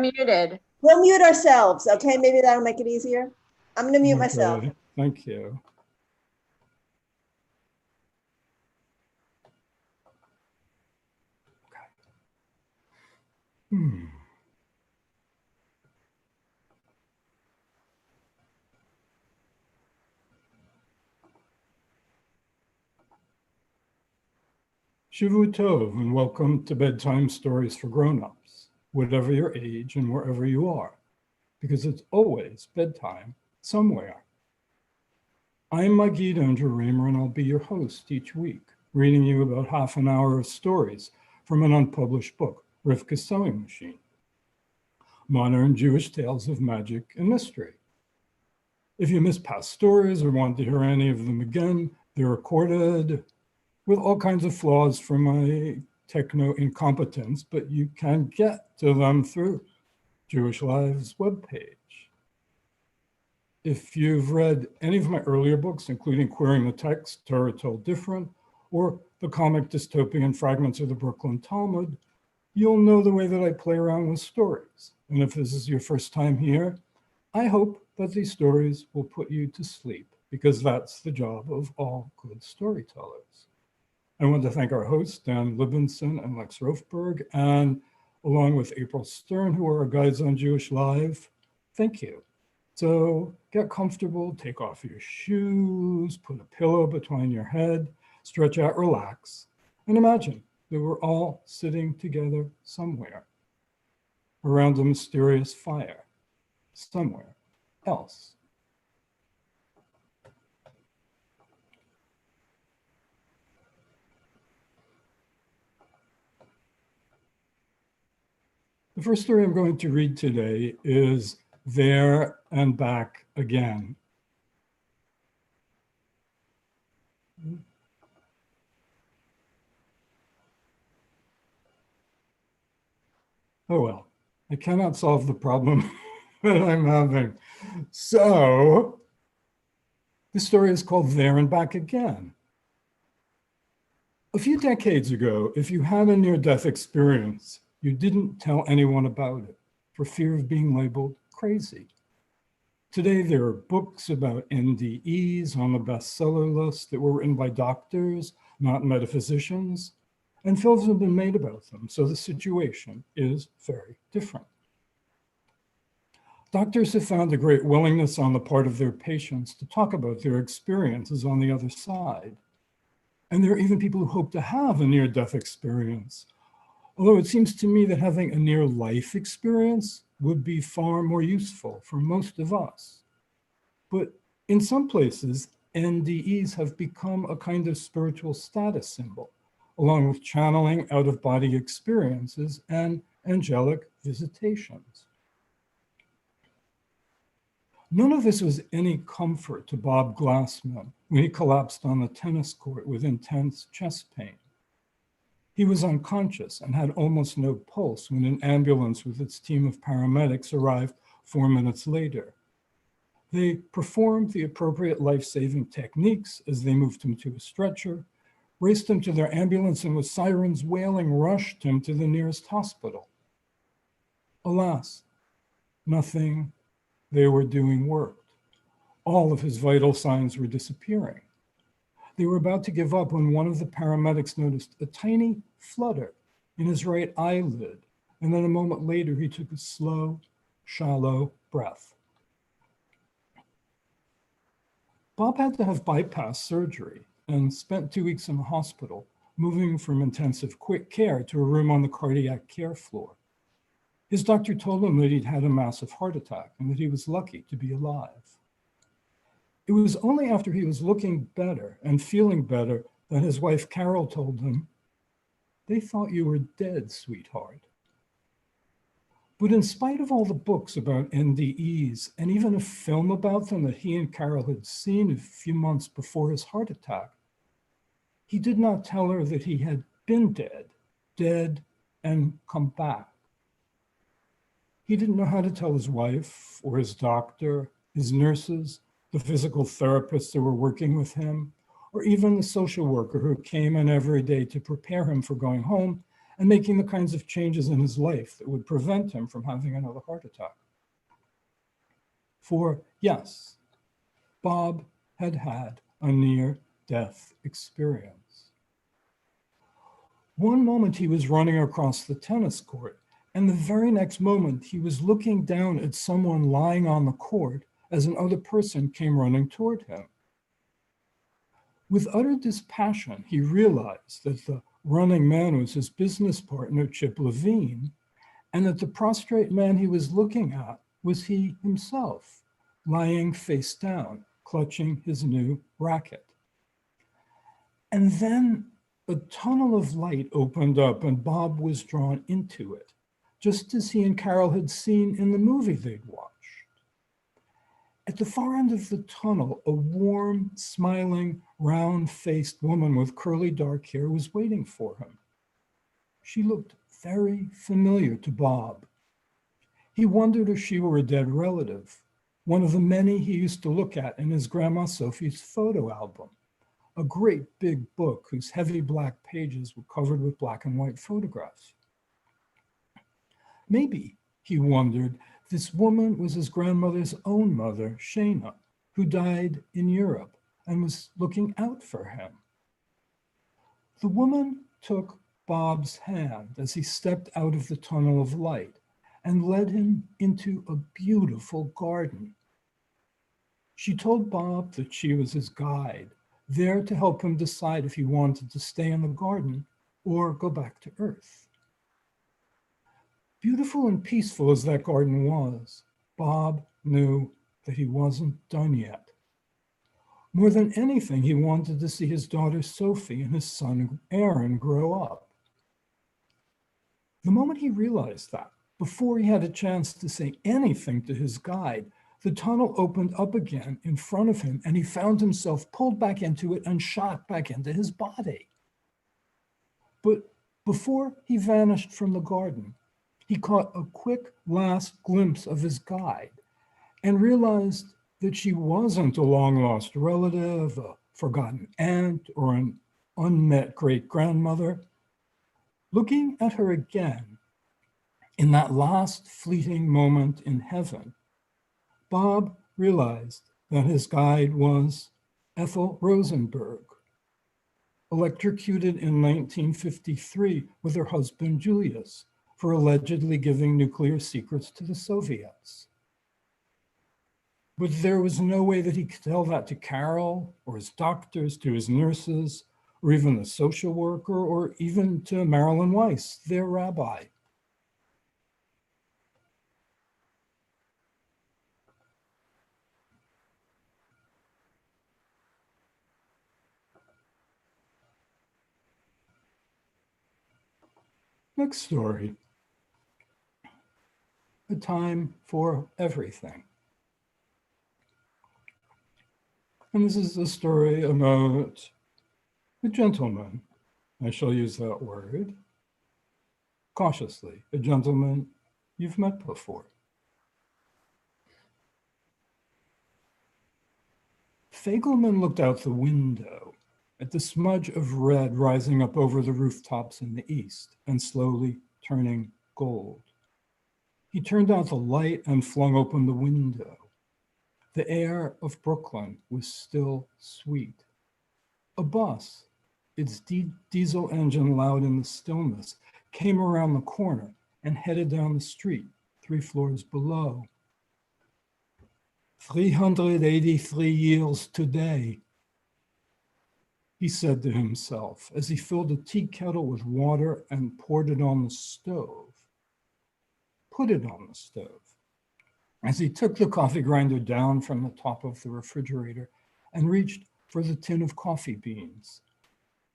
muted. We'll mute ourselves, okay? Maybe that'll make it easier. I'm going to mute myself. Thank you. Okay. Shavu Tov, and welcome to Bedtime Stories for Grownups, whatever your age and wherever you are, because it's always bedtime somewhere. I'm Maggid Raymer, and I'll be your host each week, reading you about half an hour of stories from an unpublished book, Rivka's Sewing Machine, Modern Jewish Tales of Magic and Mystery. If you missed past stories or want to hear any of them again, they're recorded with all kinds of flaws from my techno incompetence, but you can get to them through Jewish Live's webpage. If you've read any of my earlier books, including Queering the Text, Torah Told Different, or the comic dystopian Fragments of the Brooklyn Talmud, you'll know the way that I play around with stories. And if this is your first time here, I hope that these stories will put you to sleep, because that's the job of all good storytellers. I want to thank our hosts, Dan Libinson and Lex Rofberg, and along with April Stern, who are our guides on Jewish Live, thank you. So get comfortable, take off your shoes, put a pillow between your head, stretch out, relax, and imagine that we're all sitting together somewhere around a mysterious fire, somewhere else. The first story I'm going to read today is There and Back Again. Oh well, I cannot solve the problem that I'm having. So, this story is called There and Back Again. A few decades ago, if you had a near-death experience, you didn't tell anyone about it for fear of being labeled crazy. Today, there are books about NDEs on the bestseller list that were written by doctors, not metaphysicians, and films have been made about them, so the situation is very different. Doctors have found a great willingness on the part of their patients to talk about their experiences on the other side. And there are even people who hope to have a near-death experience. Although it seems to me that having a near-life experience would be far more useful for most of us. But in some places, NDEs have become a kind of spiritual status symbol, along with channeling out-of-body experiences and angelic visitations. None of this was any comfort to Bob Glassman when he collapsed on the tennis court with intense chest pain. He was unconscious and had almost no pulse when an ambulance with its team of paramedics arrived 4 minutes later. They performed the appropriate life-saving techniques as they moved him to a stretcher, raced him to their ambulance, and with sirens wailing, rushed him to the nearest hospital. Alas, nothing they were doing worked. All of his vital signs were disappearing. They were about to give up when one of the paramedics noticed a tiny flutter in his right eyelid, and then a moment later he took a slow, shallow breath. Bob had to have bypass surgery and spent 2 weeks in the hospital, moving from intensive quick care to a room on the cardiac care floor. His doctor told him that he'd had a massive heart attack and that he was lucky to be alive. It was only after he was looking better and feeling better that his wife Carol told him, "They thought you were dead, sweetheart." But in spite of all the books about NDEs and even a film about them that he and Carol had seen a few months before his heart attack, he did not tell her that he had been dead and come back. He didn't know how to tell his wife or his doctor, his nurses, the physical therapists that were working with him, or even the social worker who came in every day to prepare him for going home and making the kinds of changes in his life that would prevent him from having another heart attack. For yes, Bob had had a near-death experience. One moment he was running across the tennis court, and the very next moment he was looking down at someone lying on the court as another person came running toward him. With utter dispassion, he realized that the running man was his business partner, Chip Levine, and that the prostrate man he was looking at was he himself, lying face down, clutching his new racket. And then a tunnel of light opened up and Bob was drawn into it, just as he and Carol had seen in the movie they'd watched. At the far end of the tunnel, a warm, smiling, round-faced woman with curly dark hair was waiting for him. She looked very familiar to Bob. He wondered if she were a dead relative, one of the many he used to look at in his Grandma Sophie's photo album, a great big book whose heavy black pages were covered with black and white photographs. Maybe, he wondered, this woman was his grandmother's own mother, Shana, who died in Europe and was looking out for him. The woman took Bob's hand as he stepped out of the tunnel of light and led him into a beautiful garden. She told Bob that she was his guide, there to help him decide if he wanted to stay in the garden or go back to Earth. Beautiful and peaceful as that garden was, Bob knew that he wasn't done yet. More than anything, he wanted to see his daughter Sophie and his son Aaron grow up. The moment he realized that, before he had a chance to say anything to his guide, the tunnel opened up again in front of him and he found himself pulled back into it and shot back into his body. But before he vanished from the garden, he caught a quick last glimpse of his guide and realized that she wasn't a long-lost relative, a forgotten aunt, or an unmet great-grandmother. Looking at her again, in that last fleeting moment in heaven, Bob realized that his guide was Ethel Rosenberg, electrocuted in 1953 with her husband Julius for allegedly giving nuclear secrets to the Soviets. But there was no way that he could tell that to Carol or his doctors, to his nurses, or even the social worker, or even to Marilyn Weiss, their rabbi. Next story. A time for everything. And this is a story about a gentleman. I shall use that word cautiously. A gentleman you've met before. Fagel Moon looked out the window at the smudge of red rising up over the rooftops in the east and slowly turning gold. He turned out the light and flung open the window. The air of Brooklyn was still sweet. A bus, its diesel engine loud in the stillness, came around the corner and headed down the street, 3 floors below. 383 years today, he said to himself as he filled a tea kettle with water and poured it on the stove. Put it on the stove. As he took the coffee grinder down from the top of the refrigerator and reached for the tin of coffee beans.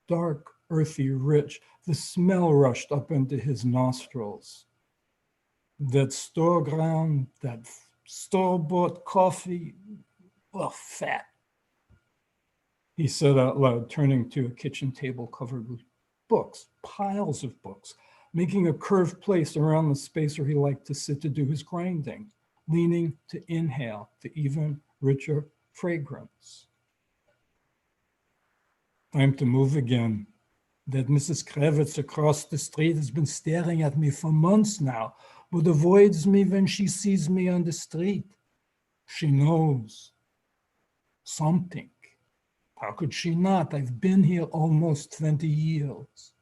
Dark, earthy, rich, the smell rushed up into his nostrils. That store ground, that store-bought coffee, fat, he said out loud, turning to a kitchen table covered with books, piles of books, making a curved place around the space where he liked to sit to do his grinding, leaning to inhale the even richer fragrance. Time to move again, That Mrs. Kravitz across the street has been staring at me for months now, but avoids me when she sees me on the street. She knows something. How could she not? I've been here almost 20 years.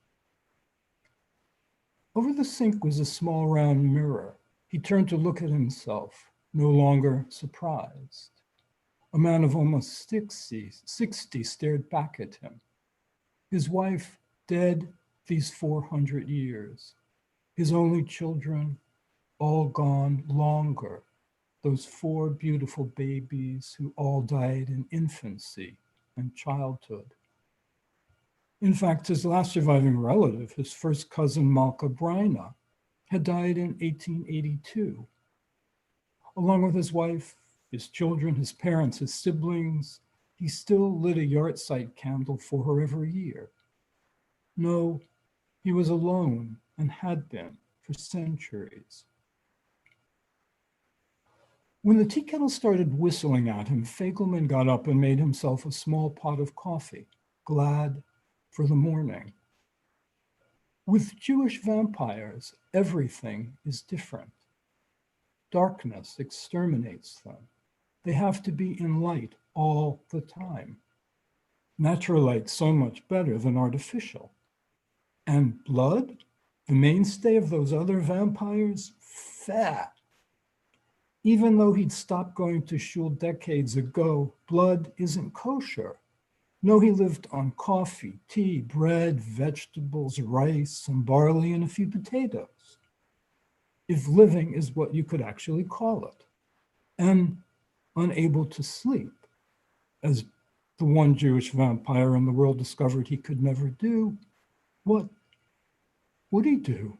Over the sink was a small round mirror. He turned to look at himself, no longer surprised. A man of almost 60 stared back at him. His wife dead these 400 years. His only children all gone longer. Those 4 beautiful babies who all died in infancy and childhood. In fact, his last surviving relative, his first cousin Malka Bryna, had died in 1882. Along with his wife, his children, his parents, his siblings, he still lit a yahrzeit candle for her every year. No, he was alone and had been for centuries. When the tea kettle started whistling at him, Fagel Moon got up and made himself a small pot of coffee, glad for the morning. With Jewish vampires, everything is different. Darkness exterminates them. They have to be in light all the time. Natural light's so much better than artificial. And blood, the mainstay of those other vampires, fat. Even though he'd stopped going to shul decades ago, blood isn't kosher. No, he lived on coffee, tea, bread, vegetables, rice, some barley, and a few potatoes. If living is what you could actually call it. And unable to sleep, as the one Jewish vampire in the world discovered he could never do, what would he do?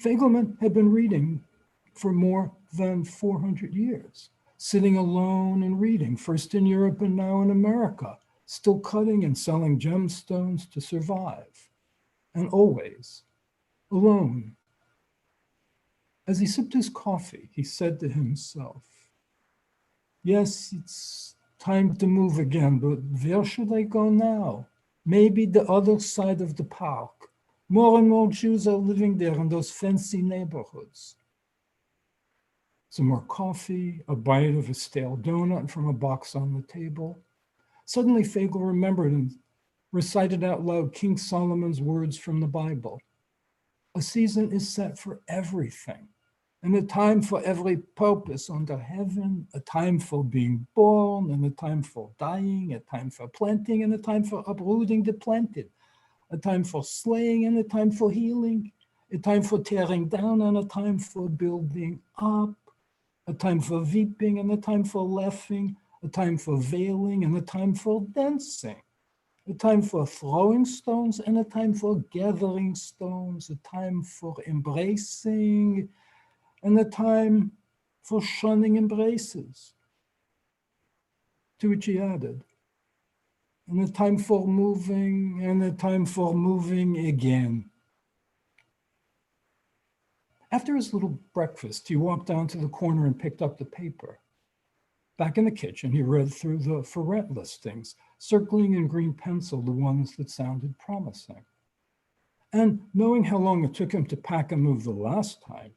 Fagel Moon had been reading for more than 400 years, sitting alone and reading, first in Europe and now in America, still cutting and selling gemstones to survive, and always alone. As he sipped his coffee, he said to himself, yes, it's time to move again, but where should I go now? Maybe the other side of the park. More and more Jews are living there in those fancy neighborhoods. Some more coffee, a bite of a stale donut from a box on the table. Suddenly, Fagel remembered and recited out loud King Solomon's words from the Bible. A season is set for everything, and a time for every purpose under heaven, a time for being born, and a time for dying, a time for planting, and a time for uprooting the planted, a time for slaying, and a time for healing, a time for tearing down, and a time for building up, a time for weeping, and a time for laughing, a time for veiling, and a time for dancing, a time for throwing stones, and a time for gathering stones, a time for embracing, and a time for shunning embraces. To which he added, and a time for moving, and a time for moving again. After his little breakfast, he walked down to the corner and picked up the paper. Back in the kitchen, he read through the for rent listings, circling in green pencil the ones that sounded promising. And knowing how long it took him to pack and move the last time,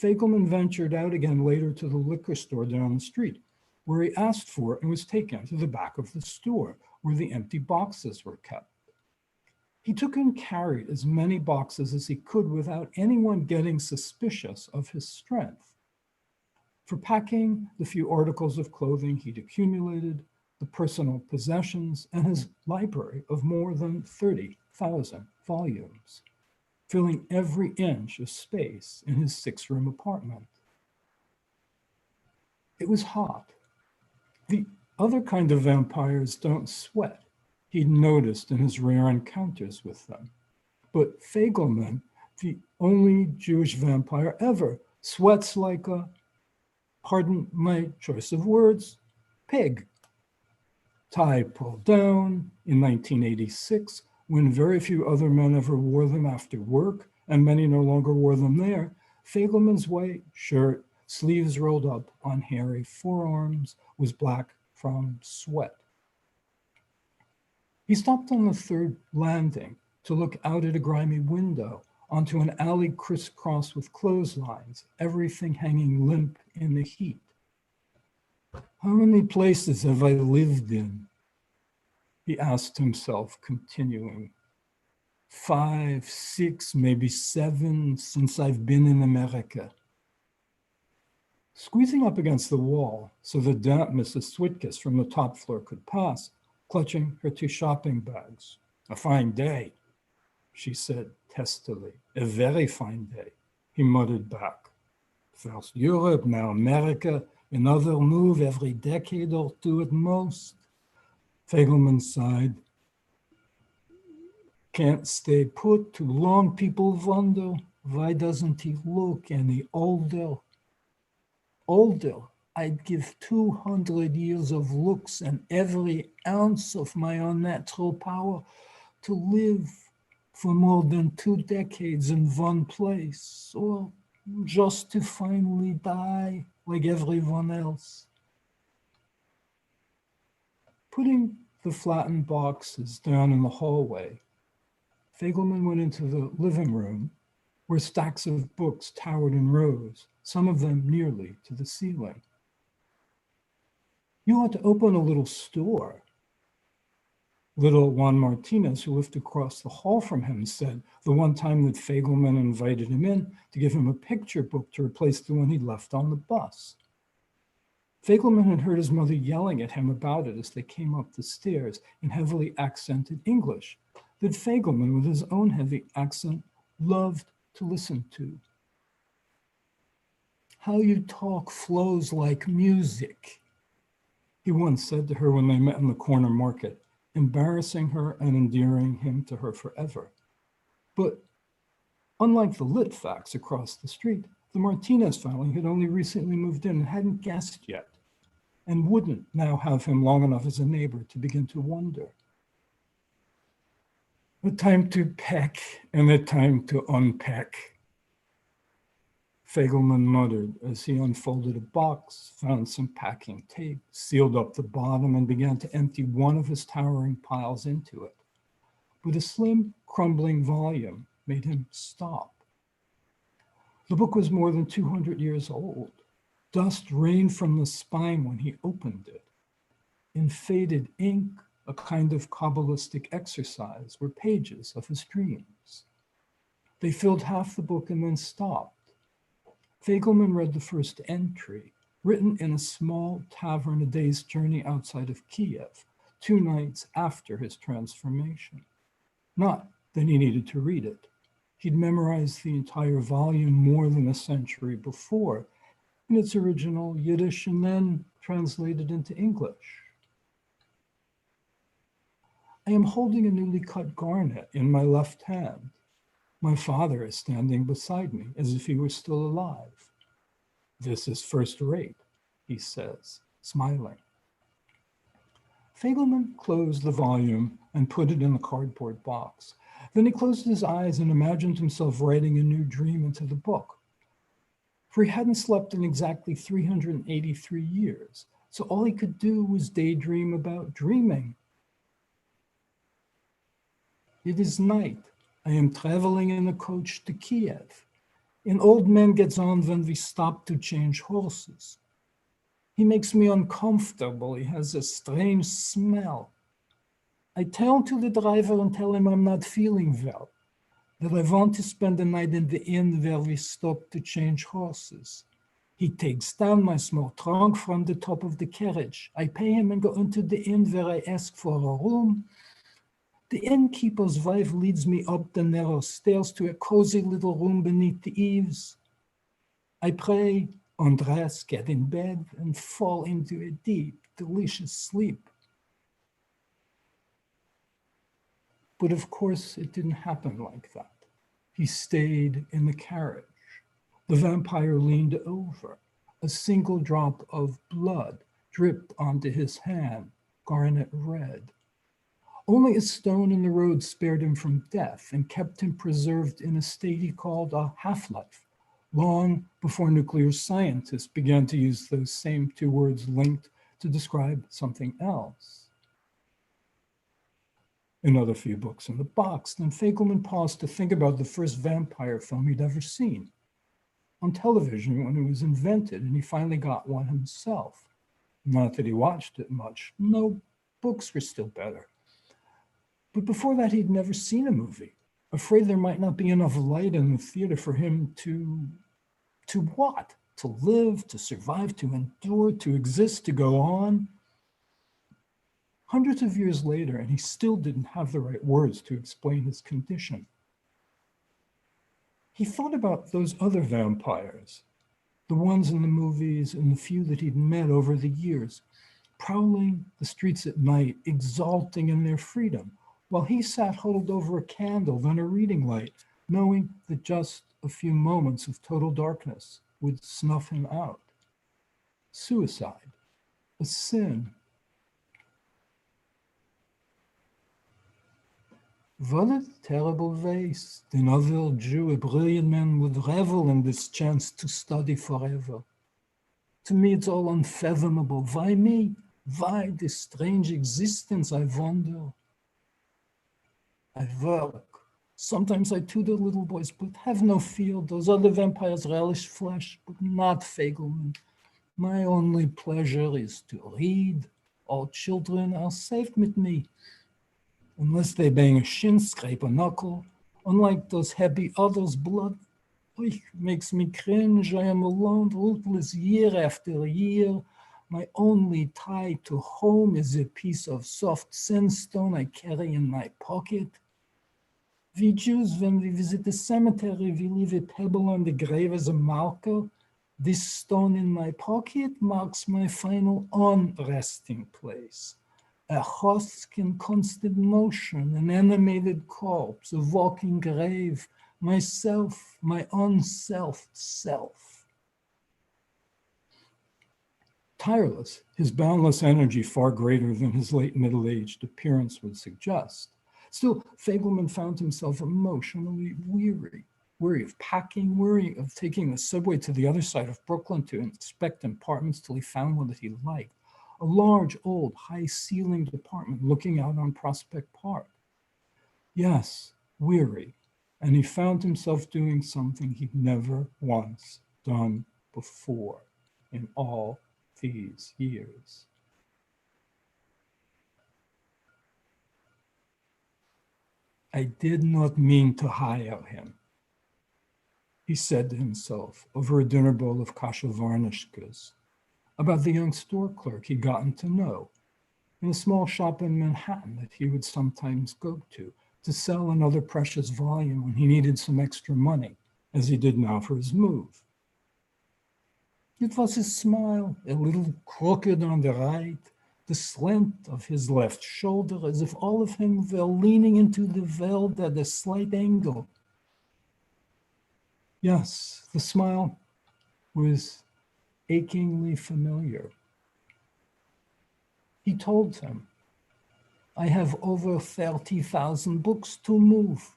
Fagel Moon ventured out again later to the liquor store down the street, where he asked for it and was taken to the back of the store, where the empty boxes were kept. He took and carried as many boxes as he could without anyone getting suspicious of his strength. For packing the few articles of clothing he'd accumulated, the personal possessions, and his library of more than 30,000 volumes, filling every inch of space in his 6-room apartment. It was hot. The other kind of vampires don't sweat, he'd noticed in his rare encounters with them. But Fagel Moon, the only Jewish vampire ever, sweats like a, pardon my choice of words, pig. Tie pulled down in 1986, when very few other men ever wore them after work, and many no longer wore them there. Fagel Moon's white shirt, sleeves rolled up on hairy forearms, was black from sweat. He stopped on the third landing to look out at a grimy window, onto an alley crisscrossed with clotheslines, everything hanging limp in the heat. How many places have I lived in? He asked himself, continuing. 5, 6, maybe 7 since I've been in America. Squeezing up against the wall so the damp Mrs. Switkus from the top floor could pass, clutching her 2 shopping bags. A fine day, she said testily. A very fine day, he muttered back. First Europe, now America, another move every decade or 2 at most. Fagel Moon sighed. Can't stay put too long, people wonder. Why doesn't he look any older? Older, I'd give 200 years of looks and every ounce of my unnatural power to live for more than 2 decades in one place, or just to finally die like everyone else. Putting the flattened boxes down in the hallway, Fagel Moon went into the living room where stacks of books towered in rows, some of them nearly to the ceiling. You ought to open a little store. Little Juan Martinez, who lived across the hall from him, said the one time that Fagel Moon invited him in to give him a picture book to replace the one he'd left on the bus. Fagel Moon had heard his mother yelling at him about it as they came up the stairs in heavily accented English that Fagel Moon, with his own heavy accent, loved to listen to. How you talk flows like music, he once said to her when they met in the corner market, embarrassing her and endearing him to her forever. But unlike the Litvacs across the street, the Martinez family had only recently moved in and hadn't guessed yet, and wouldn't now have him long enough as a neighbor to begin to wonder. A time to pack and a time to unpack, Fagel Moon muttered as he unfolded a box, found some packing tape, sealed up the bottom, and began to empty one of his towering piles into it. But a slim, crumbling volume made him stop. The book was more than 200 years old. Dust rained from the spine when he opened it. In faded ink, a kind of Kabbalistic exercise, were pages of his dreams. They filled half the book and then stopped. Fagel Moon read the first entry, written in a small tavern a day's journey outside of Kiev, 2 nights after his transformation. Not that he needed to read it. He'd memorized the entire volume more than a century before, in its original Yiddish and then translated into English. I am holding a newly cut garnet in my left hand. My father is standing beside me as if he were still alive. This is first rate, he says, smiling. Fagel Moon closed the volume and put it in the cardboard box. Then he closed his eyes and imagined himself writing a new dream into the book. For he hadn't slept in exactly 383 years, so all he could do was daydream about dreaming. It is night. I am traveling in a coach to Kiev. An old man gets on when we stop to change horses. He makes me uncomfortable. He has a strange smell. I turn to the driver and tell him I'm not feeling well, that I want to spend the night in the inn where we stop to change horses. He takes down my small trunk from the top of the carriage. I pay him and go into the inn where I ask for a room. The innkeeper's wife leads me up the narrow stairs to a cozy little room beneath the eaves. I pray, undress, get in bed, and fall into a deep, delicious sleep. But of course, it didn't happen like that. He stayed in the carriage. The vampire leaned over. A single drop of blood dripped onto his hand, garnet red. Only a stone in the road spared him from death and kept him preserved in a state he called a half-life, long before nuclear scientists began to use those same 2 words linked to describe something else. Another few books in the box. Then Fagel Moon paused to think about the first vampire film he'd ever seen. On television when it was invented, and he finally got one himself. Not that he watched it much. No, books were still better. But before that, he'd never seen a movie, afraid there might not be enough light in the theater for him to what? To live, to survive, to endure, to exist, to go on. Hundreds of years later, and he still didn't have the right words to explain his condition. He thought about those other vampires, the ones in the movies and the few that he'd met over the years, prowling the streets at night, exulting in their freedom, while he sat huddled over a candle, then a reading light, knowing that just a few moments of total darkness would snuff him out. Suicide, a sin. What a terrible waste. Another Jew, a brilliant man, would revel in this chance to study forever. To me, it's all unfathomable. Why me? Why this strange existence, I wonder? I work. Sometimes I tutor little boys, but have no fear. Those other vampires relish flesh, but not Fagel Moon. My only pleasure is to read. All children are safe with me. Unless they bang a shin, scrape a knuckle. Unlike those happy others, blood makes me cringe. I am alone, rootless year after year. My only tie to home is a piece of soft sandstone I carry in my pocket. We Jews, when we visit the cemetery, we leave a pebble on the grave as a marker. This stone in my pocket marks my final unresting place. A husk in constant motion, an animated corpse, a walking grave, myself, my unselfed self. Tireless, his boundless energy far greater than his late middle-aged appearance would suggest. Still, Fagel Moon found himself emotionally weary of packing, weary of taking the subway to the other side of Brooklyn to inspect apartments till he found one that he liked. A large, old, high-ceilinged apartment looking out on Prospect Park. Yes, weary, and he found himself doing something he'd never once done before in all these years. I did not mean to hire him, he said to himself over a dinner bowl of kasha varnishkas, about the young store clerk he'd gotten to know in a small shop in Manhattan that he would sometimes go to sell another precious volume when he needed some extra money, as he did now for his move. It was his smile, a little crooked on the right, the slant of his left shoulder, as if all of him were leaning into the veld at a slight angle. Yes, the smile was achingly familiar. He told him, I have over 30,000 books to move.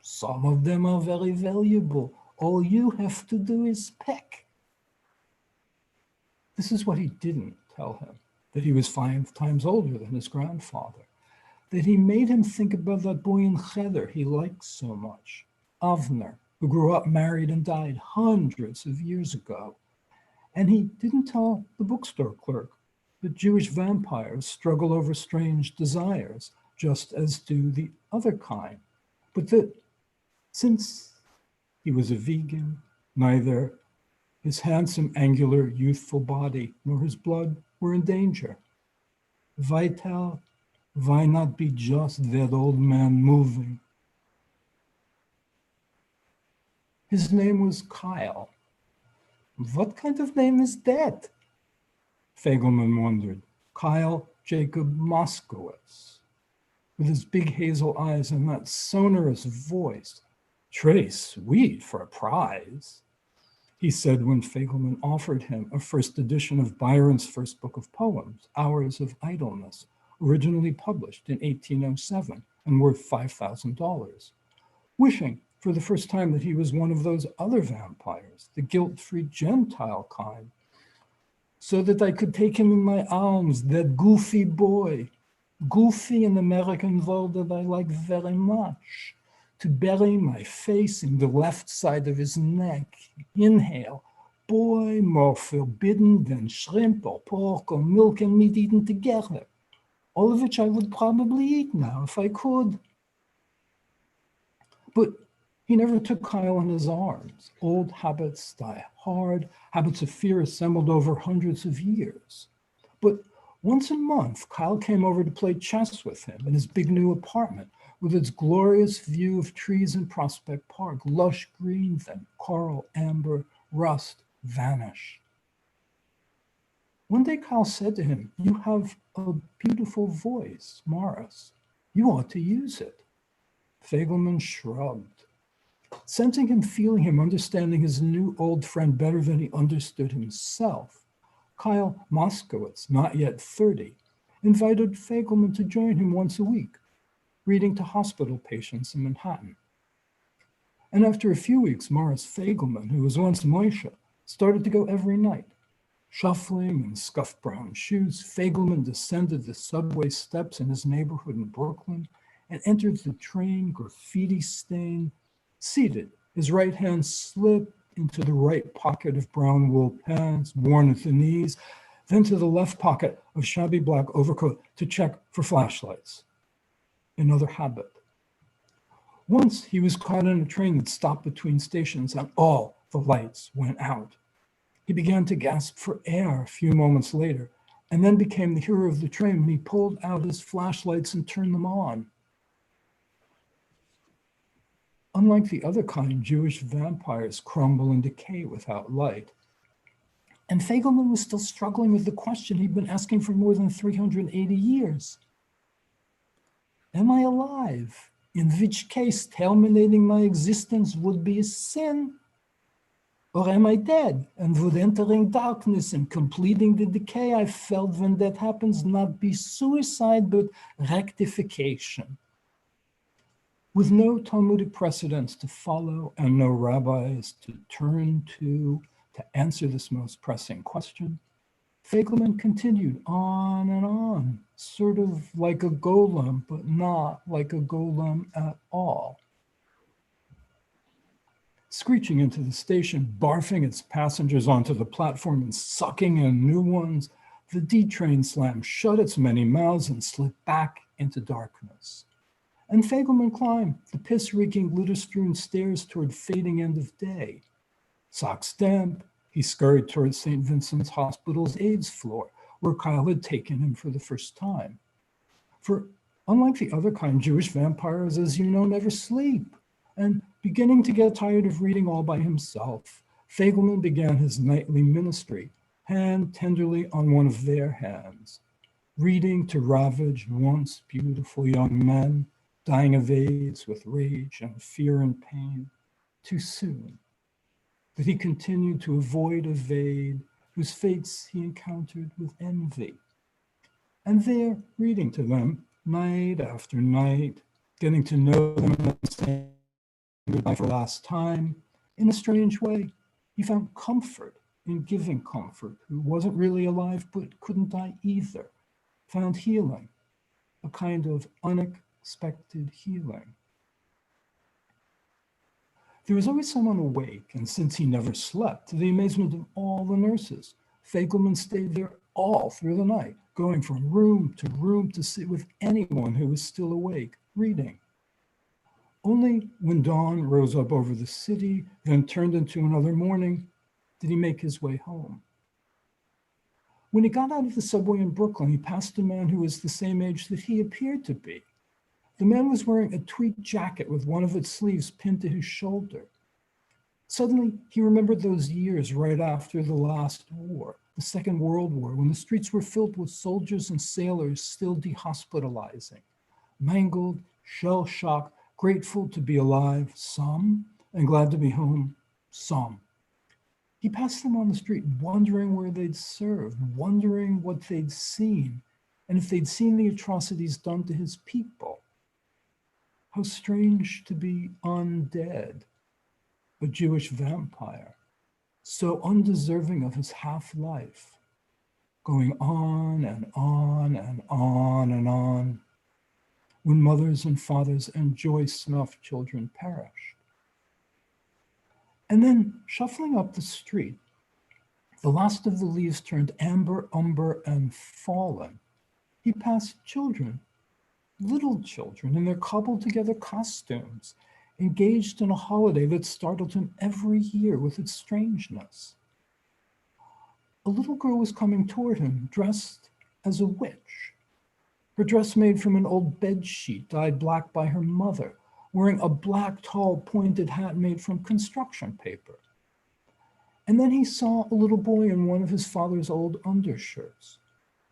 Some of them are very valuable. All you have to do is pick. This is what he didn't tell him, that he was 5 times older than his grandfather, that he made him think about that boy in Cheder he liked so much, Avner, who grew up married and died hundreds of years ago. And he didn't tell the bookstore clerk that Jewish vampires struggle over strange desires, just as do the other kind, but that since he was a vegan, neither his handsome, angular, youthful body nor his blood were in danger. Vital, why not be just that old man moving? His name was Kyle. What kind of name is that? Fagel Moon wondered. Kyle Jacob Moskowitz, with his big hazel eyes and that sonorous voice. Très sweet for a prize, he said when Fagel Moon offered him a first edition of Byron's first book of poems, Hours of Idleness, originally published in 1807 and worth $5,000, wishing for the first time that he was one of those other vampires, the guilt-free Gentile kind, so that I could take him in my arms, that goofy boy. goofy and American word that I like very much. To bury my face in the left side of his neck. Inhale. Boy, more forbidden than shrimp or pork or milk and meat eaten together. All of which I would probably eat now if I could. But he never took Kyle in his arms. Old habits die hard, habits of fear assembled over hundreds of years. But once a month, Kyle came over to play chess with him in his big new apartment with its glorious view of trees in Prospect Park, lush green, then coral, amber, rust, vanish. One day Kyle said to him, "You have a beautiful voice, Morris. You ought to use it." Fagel Moon shrugged. Sensing him, feeling him, understanding his new old friend better than he understood himself, Kyle Moskowitz, not yet 30, invited Fagel Moon to join him once a week, reading to hospital patients in Manhattan. And after a few weeks, Morris Fagel Moon, who was once Moishe, started to go every night. Shuffling in scuffed brown shoes, Fagel Moon descended the subway steps in his neighborhood in Brooklyn and entered the train, graffiti-stained, seated, his right hand slipped into the right pocket of brown wool pants, worn at the knees, then to the left pocket of shabby black overcoat to check for flashlights. Another habit. Once he was caught in a train that stopped between stations and all the lights went out. He began to gasp for air a few moments later and then became the hero of the train when he pulled out his flashlights and turned them on. Unlike the other kind, Jewish vampires crumble and decay without light. And Fagel Moon was still struggling with the question he'd been asking for more than 380 years. Am I alive? In which case, terminating my existence would be a sin. Or am I dead and would entering darkness and completing the decay I felt when that happens not be suicide, but rectification? With no Talmudic precedents to follow and no rabbis to turn to answer this most pressing question, Fagel Moon continued on and on, sort of like a golem, but not like a golem at all. Screeching into the station, barfing its passengers onto the platform and sucking in new ones, the D train slammed shut its many mouths and slid back into darkness. And Fagel Moon climbed the piss-reeking, glitter-strewn stairs toward fading end of day. Socks damp, he scurried toward St. Vincent's Hospital's AIDS floor, where Kyle had taken him for the first time. For unlike the other kind, Jewish vampires, as you know, never sleep. And beginning to get tired of reading all by himself, Fagel Moon began his nightly ministry, hand tenderly on one of their hands, reading to ravaged, once beautiful young men, dying of AIDS with rage and fear and pain, too soon, that he continued to avoid, evade, whose fates he encountered with envy. And there, reading to them, night after night, getting to know them and saying goodbye for the last time, in a strange way, he found comfort in giving comfort, who wasn't really alive but couldn't die either, found healing, a kind of unexpected healing. There was always someone awake, and since he never slept, to the amazement of all the nurses, Fagel Moon stayed there all through the night, going from room to sit with anyone who was still awake, reading. Only when dawn rose up over the city, then turned into another morning, did he make his way home. When he got out of the subway in Brooklyn, he passed a man who was the same age that he appeared to be. The man was wearing a tweed jacket with one of its sleeves pinned to his shoulder. Suddenly, he remembered those years right after the last war, the Second World War, when the streets were filled with soldiers and sailors still dehospitalizing, mangled, shell-shocked, grateful to be alive, some, and glad to be home, some. He passed them on the street, wondering where they'd served, wondering what they'd seen, and if they'd seen the atrocities done to his people. How strange to be undead, a Jewish vampire, so undeserving of his half-life. going on and on and on and on, when mothers and fathers and joy-snuffed children perished. And then, shuffling up the street, the last of the leaves turned amber, umber, and fallen. He passed children, little children, in their cobbled-together costumes, engaged in a holiday that startled him every year with its strangeness. A little girl was coming toward him, dressed as a witch. Her dress made from an old bed sheet dyed black by her mother, wearing a black, tall, pointed hat made from construction paper. And then he saw a little boy in one of his father's old undershirts,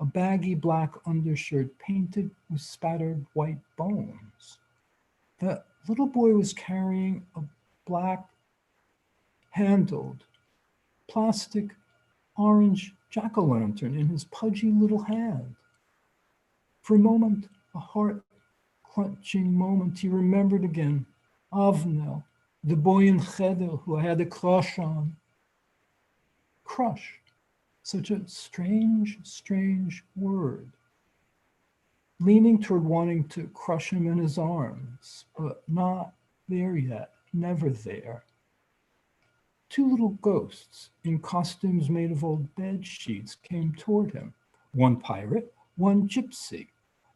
a baggy black undershirt painted with spattered white bones. The little boy was carrying a black-handled, plastic, orange jack-o'-lantern in his pudgy little hand. For a moment, a heart-clutching moment, he remembered again Avnel, the boy in Cheder who I had a crush on. Crush, such a strange, strange word. Leaning toward wanting to crush him in his arms, but not there yet, never there. Two little ghosts in costumes made of old bed sheets came toward him, one pirate, one gypsy,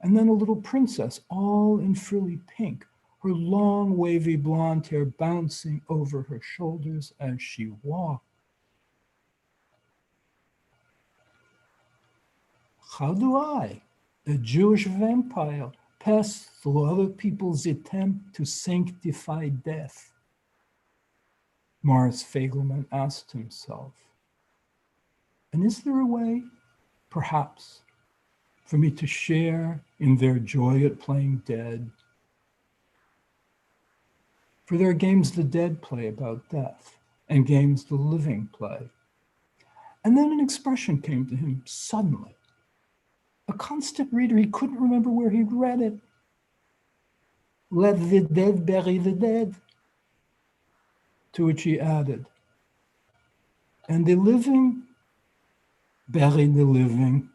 and then a little princess, all in frilly pink, her long wavy blonde hair bouncing over her shoulders as she walked. How do I, a Jewish vampire, pass through other people's attempt to sanctify death? Morris Fagel Moon asked himself. And is there a way, perhaps, for me to share in their joy at playing dead? For there are games the dead play about death, and games the living play. And then an expression came to him suddenly. A constant reader, he couldn't remember where he'd read it. Let the dead bury the dead. To which he added, and the living bury the living.